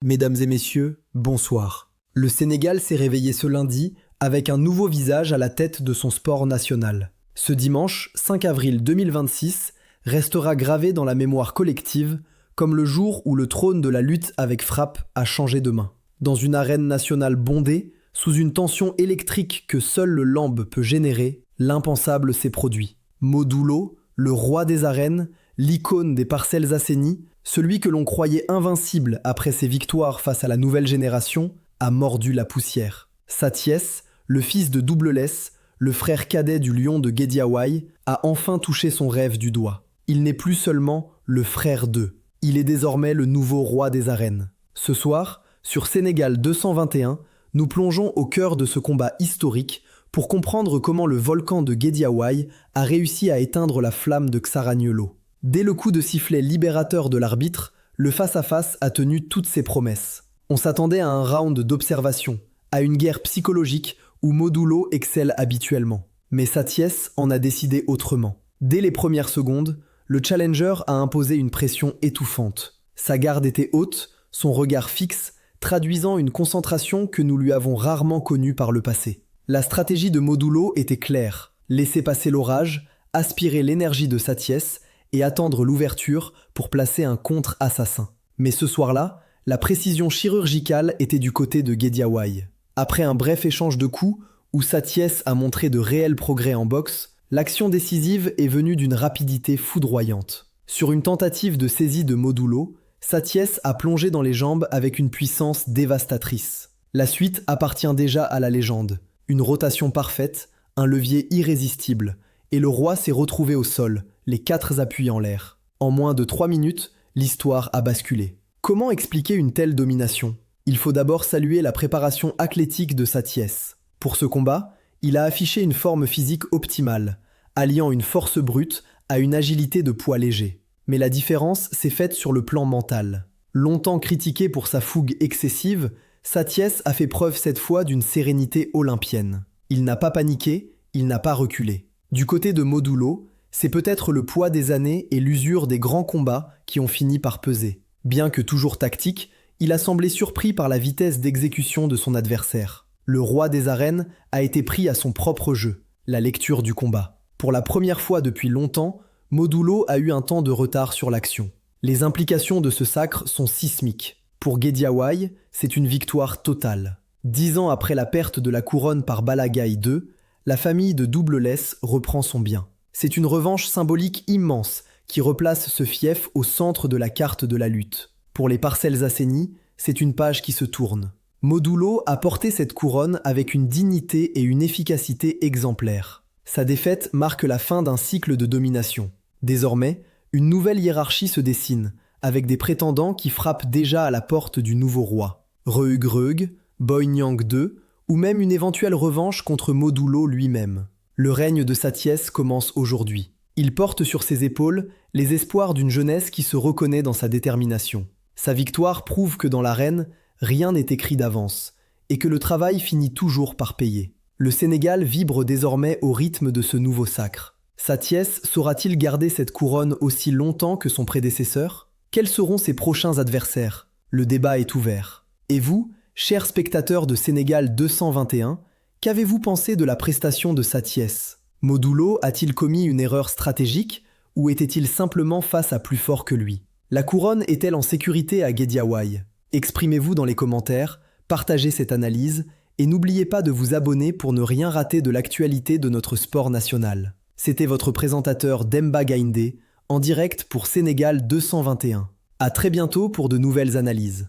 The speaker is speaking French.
Mesdames et messieurs, bonsoir. Le Sénégal s'est réveillé ce lundi avec un nouveau visage à la tête de son sport national. Ce dimanche, 5 avril 2026, restera gravé dans la mémoire collective comme le jour où le trône de la lutte avec frappe a changé de main. Dans une arène nationale bondée, sous une tension électrique que seul le lambe peut générer, l'impensable s'est produit. Modulo, le roi des arènes, l'icône des parcelles assainies, celui que l'on croyait invincible après ses victoires face à la nouvelle génération, a mordu la poussière. Sathiès, le fils de Double Less, le frère cadet du lion de Guédiawaye, a enfin touché son rêve du doigt. Il n'est plus seulement le frère d'eux. Il est désormais le nouveau roi des arènes. Ce soir, sur Sénégal 221, nous plongeons au cœur de ce combat historique pour comprendre comment le volcan de Guédiawaye a réussi à éteindre la flamme de Xaragnolo. Dès le coup de sifflet libérateur de l'arbitre, le face-à-face a tenu toutes ses promesses. On s'attendait à un round d'observation, à une guerre psychologique où Modulo excelle habituellement. Mais Sathiès en a décidé autrement. Dès les premières secondes, le challenger a imposé une pression étouffante. Sa garde était haute, son regard fixe, traduisant une concentration que nous lui avons rarement connue par le passé. La stratégie de Modulo était claire, laisser passer l'orage, aspirer l'énergie de Sathiès et attendre l'ouverture pour placer un contre-assassin. Mais ce soir-là, la précision chirurgicale était du côté de Guédiawaye. Après un bref échange de coups, où Sathiès a montré de réels progrès en boxe, l'action décisive est venue d'une rapidité foudroyante. Sur une tentative de saisie de Modulo, Sathiès a plongé dans les jambes avec une puissance dévastatrice. La suite appartient déjà à la légende. Une rotation parfaite, un levier irrésistible, et le roi s'est retrouvé au sol, les 4 appuis en l'air. En moins de 3 minutes, l'histoire a basculé. Comment expliquer une telle domination ? Il faut d'abord saluer la préparation athlétique de Sathiès. Pour ce combat, il a affiché une forme physique optimale, alliant une force brute à une agilité de poids léger. Mais la différence s'est faite sur le plan mental. Longtemps critiqué pour sa fougue excessive, Sathiès a fait preuve cette fois d'une sérénité olympienne. Il n'a pas paniqué, il n'a pas reculé. Du côté de Modulo, c'est peut-être le poids des années et l'usure des grands combats qui ont fini par peser. Bien que toujours tactique, il a semblé surpris par la vitesse d'exécution de son adversaire. Le roi des arènes a été pris à son propre jeu, la lecture du combat. Pour la première fois depuis longtemps, Modulo a eu un temps de retard sur l'action. Les implications de ce sacre sont sismiques. Pour Guédiawaye, c'est une victoire totale. 10 ans après la perte de la couronne par Balagaï II, la famille de Double Less reprend son bien. C'est une revanche symbolique immense qui replace ce fief au centre de la carte de la lutte. Pour les parcelles assainies, c'est une page qui se tourne. Modulo a porté cette couronne avec une dignité et une efficacité exemplaires. Sa défaite marque la fin d'un cycle de domination. Désormais, une nouvelle hiérarchie se dessine, avec des prétendants qui frappent déjà à la porte du nouveau roi. Reug, Boynyang II, ou même une éventuelle revanche contre Modulo lui-même. Le règne de Sathiès commence aujourd'hui. Il porte sur ses épaules les espoirs d'une jeunesse qui se reconnaît dans sa détermination. Sa victoire prouve que dans l'arène, rien n'est écrit d'avance, et que le travail finit toujours par payer. Le Sénégal vibre désormais au rythme de ce nouveau sacre. Sathiès saura-t-il garder cette couronne aussi longtemps que son prédécesseur ? Quels seront ses prochains adversaires ? Le débat est ouvert. Et vous, chers spectateurs de Sénégal 221, qu'avez-vous pensé de la prestation de Sathiès ? Modulo a-t-il commis une erreur stratégique ou était-il simplement face à plus fort que lui ? La couronne est-elle en sécurité à Guédiawaye ? Exprimez-vous dans les commentaires, partagez cette analyse et n'oubliez pas de vous abonner pour ne rien rater de l'actualité de notre sport national. C'était votre présentateur Demba Gaïndé, en direct pour Sénégal 221. À très bientôt pour de nouvelles analyses.